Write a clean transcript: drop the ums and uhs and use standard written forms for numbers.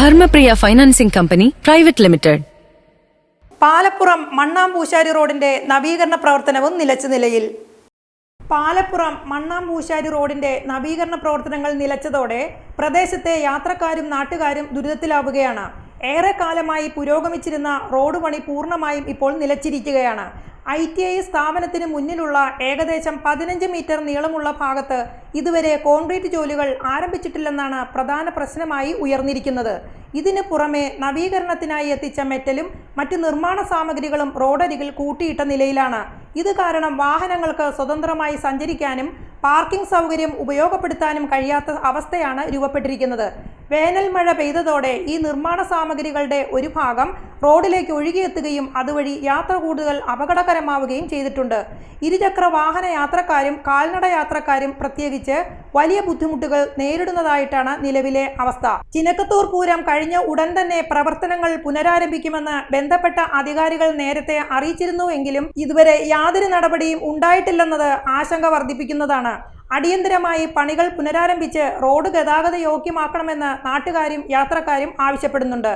Dharmapriya financing company private limited. Palappuram Mannampoosari റോഡിന്റെ നവീകരണ പ്രവർത്തനവും നിലച്ച നിലയിൽ. പാലപ്പുറം മണ്ണാംപൂശാരി റോഡിന്റെ നവീകരണ പ്രവർത്തനങ്ങൾ നിലച്ചതോടെ പ്രദേശത്തെ യാത്രക്കാരും നാട്ടുകാരും ദുരിതത്തിലാവുകയാണ്. ഏറെക്കാലമായി പുരോഗമിച്ചിരുന്ന റോഡ് പണി പൂർണ്ണമായും ഇപ്പോൾ നിലച്ചിരിക്കുകയാണ്. ITI സ്ഥാപനത്തിന് മുന്നിലുള്ള ഏകദേശം 15 മീറ്റർ നീളമുള്ള ഭാഗത്ത് ഇതുവരെ കോൺക്രീറ്റ് ജോലികൾ ആരംഭിച്ചിട്ടില്ലെന്നാണ് പ്രധാന പ്രശ്നമായി ഉയർന്നിരിക്കുന്നത്. ഇതിന് പുറമെ നവീകരണത്തിനായി എത്തിച്ച മെറ്റലും മറ്റ് നിർമ്മാണ സാമഗ്രികളും റോഡരികിൽ കൂട്ടിയിട്ട നിലയിലാണ്. ഇത് കാരണം വാഹനങ്ങൾക്ക് സ്വതന്ത്രമായി സഞ്ചരിക്കാനും പാർക്കിംഗ് സൗകര്യം ഉപയോഗപ്പെടുത്താനും കഴിയാത്ത അവസ്ഥയാണ് രൂപപ്പെട്ടിരിക്കുന്നത്. വേനൽ മഴ പെയ്തതോടെ ഈ നിർമ്മാണ സാമഗ്രികളുടെ ഒരു ഭാഗം റോഡിലേക്ക് ഒഴുകിയെത്തുകയും അതുവഴി യാത്ര കൂടുതൽ അപകടകരമാവുകയും ചെയ്തിട്ടുണ്ട്. ഇരുചക്ര വാഹന യാത്രക്കാരും കാൽനട യാത്രക്കാരും പ്രത്യേകിച്ച് വലിയ ബുദ്ധിമുട്ടുകൾ നേരിടുന്നതായിട്ടാണ് നിലവിലെ അവസ്ഥ. ചിനക്കത്തൂർ പൂരം കഴിഞ്ഞ ഉടൻ തന്നെ പ്രവർത്തനങ്ങൾ പുനരാരംഭിക്കുമെന്ന് ബന്ധപ്പെട്ട അധികാരികൾ നേരത്തെ അറിയിച്ചിരുന്നുവെങ്കിലും ഇതുവരെ യാതൊരു നടപടിയും ഉണ്ടായിട്ടില്ലെന്നത് ആശങ്ക വർദ്ധിപ്പിക്കുന്നതാണ്. അടിയന്തരമായി പണികൾ പുനരാരംഭിച്ച് റോഡ് ഗതാഗത യോഗ്യമാക്കണമെന്ന് നാട്ടുകാരും യാത്രക്കാരും ആവശ്യപ്പെടുന്നുണ്ട്.